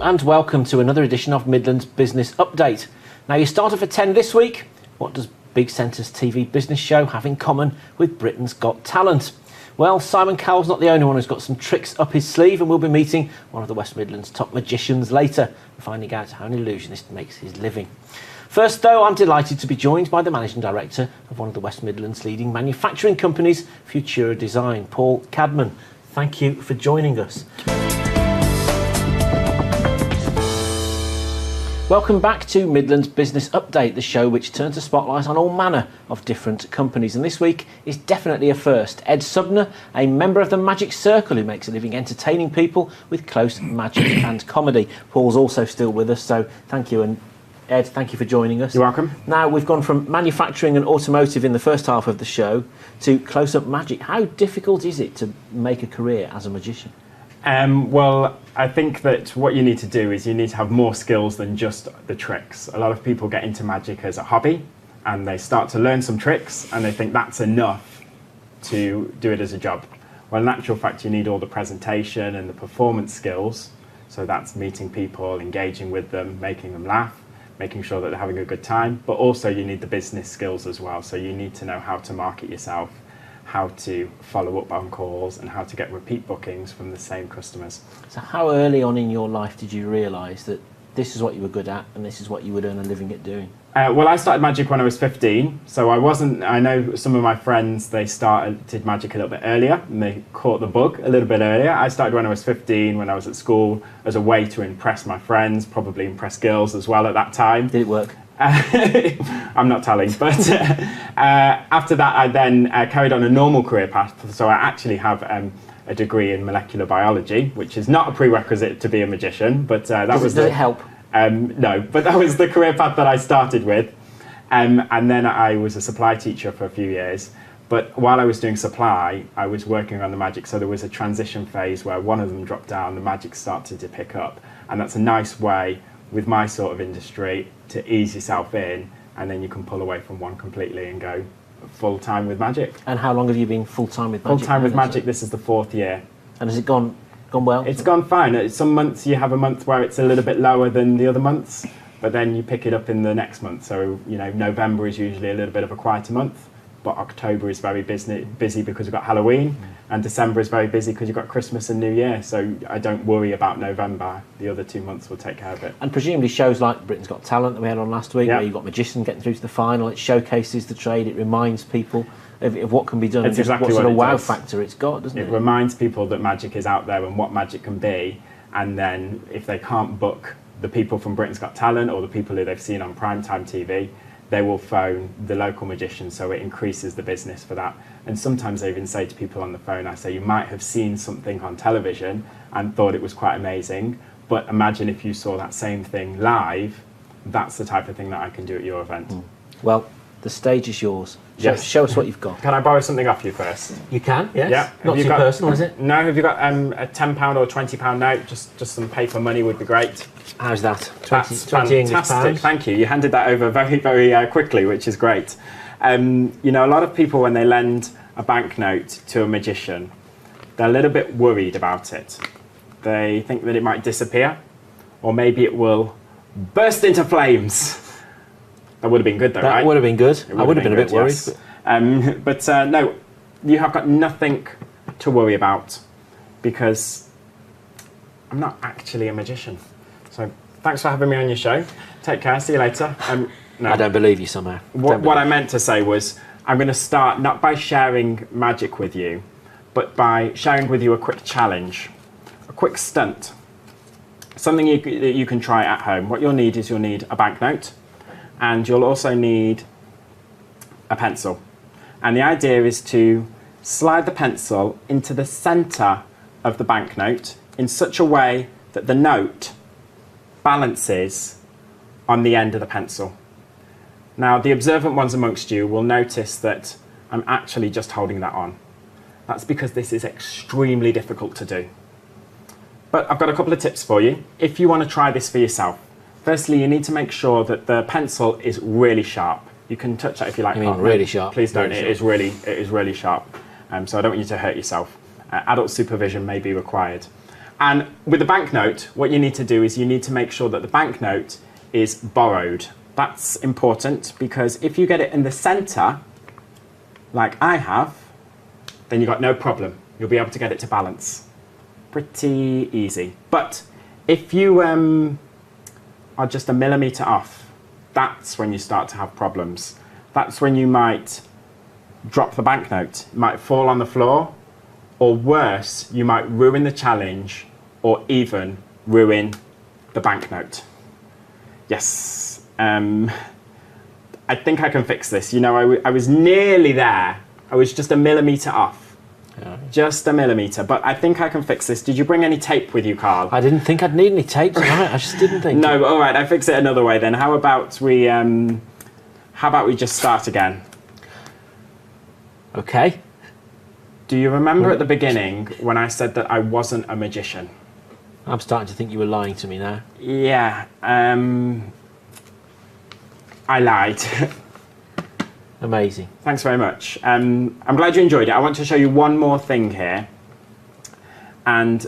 and welcome to another edition of Midlands Business Update. Now, you started for 10 this week. What does Big Centre's TV business show have in common with Britain's Got Talent? Well, Simon Cowell's not the only one who's got some tricks up his sleeve, and we'll be meeting one of the West Midlands top magicians later and finding out how an illusionist makes his living. First, though, I'm delighted to be joined by the Managing Director of one of the West Midlands' leading manufacturing companies, Futura Design, Paul Cadman. Thank you for joining us. Welcome back to Midlands Business Update, the show which turns a spotlight on all manner of different companies. And this week is definitely a first. Ed Sumner, a member of the Magic Circle who makes a living entertaining people with close magic and comedy. Paul's also still with us, so thank you. And Ed, thank you for joining us. You're welcome. Now, we've gone from manufacturing and automotive in the first half of the show to close-up magic. How difficult is it to make a career as a magician? Well, I think that what you need to do is you need to have more skills than just the tricks. A lot of people get into magic as a hobby and they start to learn some tricks and they think that's enough to do it as a job. Well, in actual fact, you need all the presentation and the performance skills. So that's meeting people, engaging with them, making them laugh, making sure that they're having a good time. But also you need the business skills as well. So you need to know how to market yourself, how to follow up on calls, and how to get repeat bookings from the same customers. So how early on in your life did you realise that this is what you were good at and this is what you would earn a living at doing? Well, I started magic when I was 15, so I know some of my friends, did magic a little bit earlier, and they caught the bug a little bit earlier. I started when I was 15, when I was at school, as a way to impress my friends, probably impress girls as well at that time. Did it work? I'm not telling, but after that I then carried on a normal career path. So I actually have a degree in molecular biology, which is not a prerequisite to be a magician, but does it help? No, but that was the career path that I started with, and then I was a supply teacher for a few years. But while I was doing supply, I was working on the magic, so there was a transition phase where one of them dropped down, the magic started to pick up, and that's a nice way with my sort of industry to ease yourself in, and then you can pull away from one completely and go full-time with magic. And how long have you been full-time with magic? Full-time with magic, this is the 4th year. And has it gone well? It's gone fine. Some months you have a month where it's a little bit lower than the other months, but then you pick it up in the next month. So, you know, November is usually a little bit of a quieter month, but October is very busy because we've got Halloween, and December is very busy because you've got Christmas and New Year. So I don't worry about November. The other 2 months will take care of it. And presumably shows like Britain's Got Talent that we had on last week, where you've got magicians getting through to the final, it showcases the trade, it reminds people of what can be done, It's and exactly what sort of wow does. factor it's got, doesn't it? It reminds people that magic is out there and what magic can be, and then if they can't book the people from Britain's Got Talent or the people who they've seen on primetime TV, they will phone the local magician, so it increases the business for that. And sometimes I even say to people on the phone, I say, you might have seen something on television and thought it was quite amazing, but imagine if you saw that same thing live. That's the type of thing that I can do at your event. Well, the stage is yours. Show us what you've got. Can I borrow something off you first? You can, yes. Yeah. Not too personal, is it? No, have you got a £10 or £20 note? Just some paper money would be great. How's that? 20, That's 20 English fantastic. pounds. Thank you. You handed that over very, very quickly, which is great. You know, a lot of people, when they lend a banknote to a magician, they're a little bit worried about it. They think that it might disappear, or maybe it will burst into flames. That would have been good, though, right? That would have been good. I would have been a bit worried. Yes. But no, you have got nothing to worry about, because I'm not actually a magician. So thanks for having me on your show. Take care. See you later. No. I don't believe you somehow. What I meant to say was, I'm going to start not by sharing magic with you, but by sharing with you a quick challenge, a quick stunt, something that you can try at home. What you'll need is a banknote, and you'll also need a pencil. And the idea is to slide the pencil into the centre of the banknote in such a way that the note balances on the end of the pencil. Now, the observant ones amongst you will notice that I'm actually just holding that on. That's because this is extremely difficult to do. But I've got a couple of tips for you if you want to try this for yourself. Firstly, you need to make sure that the pencil is really sharp. You can touch that if you like. You mean really sharp? Please don't. Really it is really sharp. So I don't want you to hurt yourself. Adult supervision may be required. And with the banknote, what you need to do is you need to make sure that the banknote is borrowed. That's important because if you get it in the centre, like I have, then you've got no problem. You'll be able to get it to balance. Pretty easy. But if you are just a millimetre off, that's when you start to have problems. That's when you might drop the banknote. It might fall on the floor, or worse, you might ruin the challenge or even ruin the banknote. Yes, I think I can fix this. You know, I was nearly there. I was just a millimetre off. Yeah. Just a millimetre, but I think I can fix this. Did you bring any tape with you, Carl? I didn't think I'd need any tape tonight. I just didn't think. No, all right, I fix it another way then. How about we just start again? Okay. Do you remember at the beginning when I said that I wasn't a magician? I'm starting to think you were lying to me now. Yeah, I lied. Amazing. Thanks very much. I'm glad you enjoyed it. I want to show you one more thing here, and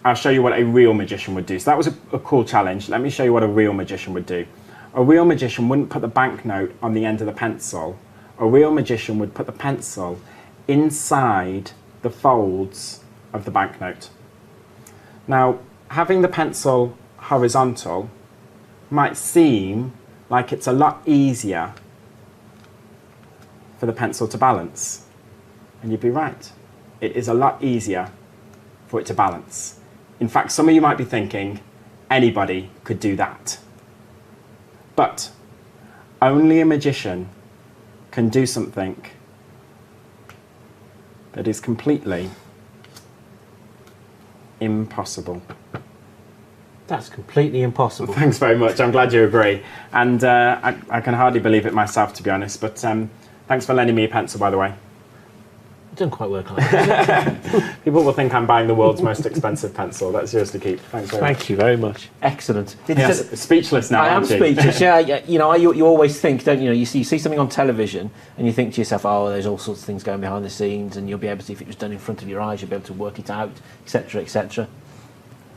I'll show you what a real magician would do. So that was a cool challenge. Let me show you what a real magician would do. A real magician wouldn't put the banknote on the end of the pencil. A real magician would put the pencil inside the folds of the banknote. Now, having the pencil horizontal might seem like it's a lot easier for the pencil to balance. And you'd be right. It is a lot easier for it to balance. In fact, some of you might be thinking, anybody could do that. But only a magician can do something that is completely impossible. That's completely impossible. Thanks very much. I'm glad you agree. And I can hardly believe it myself, to be honest. But thanks for lending me a pencil, by the way. It doesn't quite work like that. People will think I'm buying the world's most expensive pencil. That's yours to keep. Thanks very much. Thank you very much. Excellent. Yes, speechless now, I am aren't you? speechless. Yeah, you know, you always think, don't you? You see something on television, and you think to yourself, "Oh, there's all sorts of things going behind the scenes," and you'll be able to, if it was done in front of your eyes, you'll be able to work it out, etc., etc.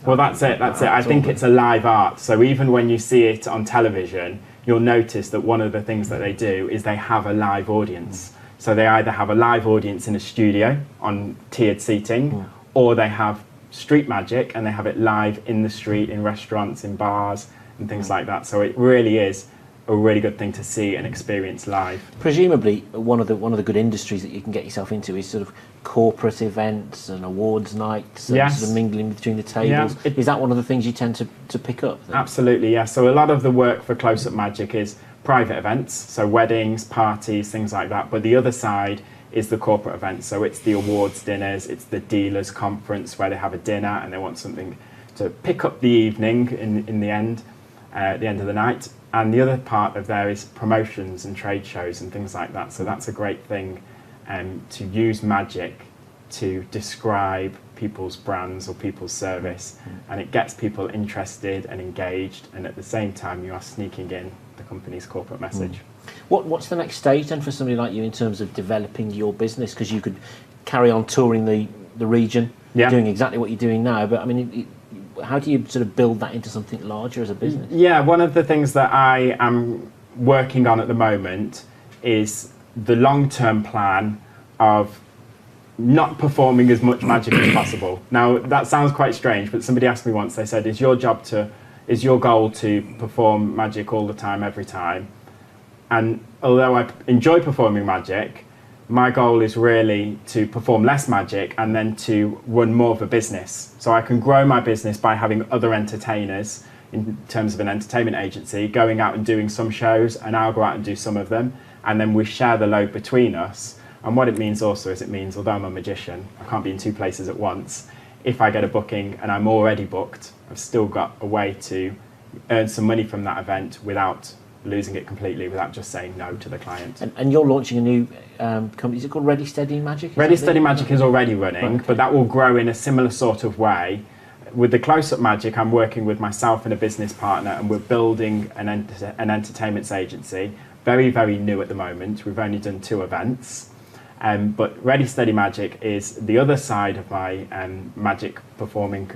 Well, that's it. I think it's a live art. So even when you see it on television, you'll notice that one of the things that they do is they have a live audience. So they either have a live audience in a studio on tiered seating, or they have street magic and they have it live in the street, in restaurants, in bars, and things like that. So it really is a really good thing to see and experience live. Presumably, one of the good industries that you can get yourself into is sort of corporate events and awards nights and Yes. sort of mingling between the tables. Yeah. Is that one of the things you tend to pick up then? Absolutely, yeah. So a lot of the work for Close-Up Magic is private events, so weddings, parties, things like that. But the other side is the corporate events. So it's the awards dinners, it's the dealers conference where they have a dinner and they want something to pick up the evening in the end, at the end of the night. And the other part of there is promotions and trade shows and things like that. So that's a great thing to use magic to describe people's brands or people's service, and it gets people interested and engaged, and at the same time you are sneaking in the company's corporate message. What's the next stage then for somebody like you in terms of developing your business? Because you could carry on touring the region, doing exactly what you're doing now, but I mean, how do you sort of build that into something larger as a business? Yeah, one of the things that I am working on at the moment is the long-term plan of not performing as much magic as possible. Now, that sounds quite strange, but somebody asked me once, they said, is your goal to perform magic all the time, every time? And although I enjoy performing magic, my goal is really to perform less magic and then to run more of a business. So I can grow my business by having other entertainers in terms of an entertainment agency, going out and doing some shows, and I'll go out and do some of them, and then we share the load between us. And what it means also is it means, although I'm a magician, I can't be in two places at once. If I get a booking and I'm already booked, I've still got a way to earn some money from that event without losing it completely, without just saying no to the client. And you're launching a new company, is it called Ready Steady Magic? Ready Steady Magic is already running, but that will grow in a similar sort of way. With the Close-Up Magic, I'm working with myself and a business partner, and we're building an entertainment agency. Very, very new at the moment. We've only done 2 events. But Ready Steady Magic is the other side of my magic performing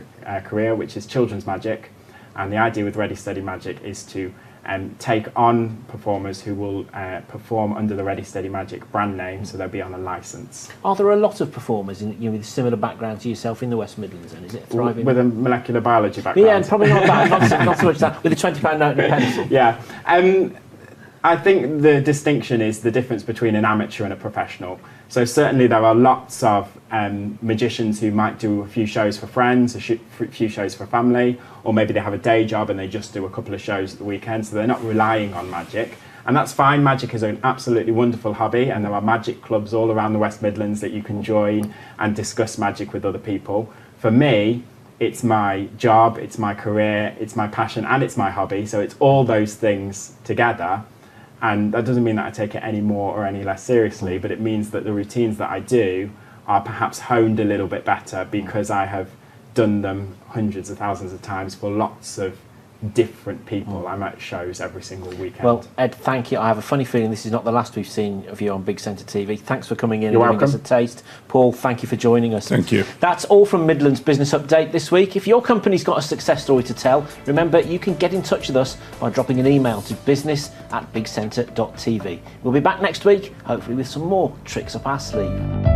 career, which is children's magic. And the idea with Ready Steady Magic is to take on performers who will perform under the Ready Steady Magic brand name, so they'll be on a licence. Are there a lot of performers with similar background to yourself in the West Midlands, and is it thriving? With a molecular biology background? Yeah, and probably not that, not so much that, with a £20 note and a pencil. Yeah. I think the distinction is the difference between an amateur and a professional. So certainly there are lots of magicians who might do a few shows for friends, a few shows for family, or maybe they have a day job and they just do a couple of shows at the weekend, so they're not relying on magic. And that's fine. Magic is an absolutely wonderful hobby, and there are magic clubs all around the West Midlands that you can join and discuss magic with other people. For me, it's my job, it's my career, it's my passion, and it's my hobby, so it's all those things together. And that doesn't mean that I take it any more or any less seriously, but it means that the routines that I do are perhaps honed a little bit better because I have done them hundreds of thousands of times for lots of different people. I'm at shows every single weekend. Well, Ed, thank you. I have a funny feeling this is not the last we've seen of you on Big Centre TV. Thanks for coming in You're and giving welcome. us a taste. Paul, thank you for joining us. Thank you. That's all from Midlands Business Update this week. If your company's got a success story to tell, remember you can get in touch with us by dropping an email to business@bigcentre.tv. We'll be back next week, hopefully with some more tricks up our sleeve.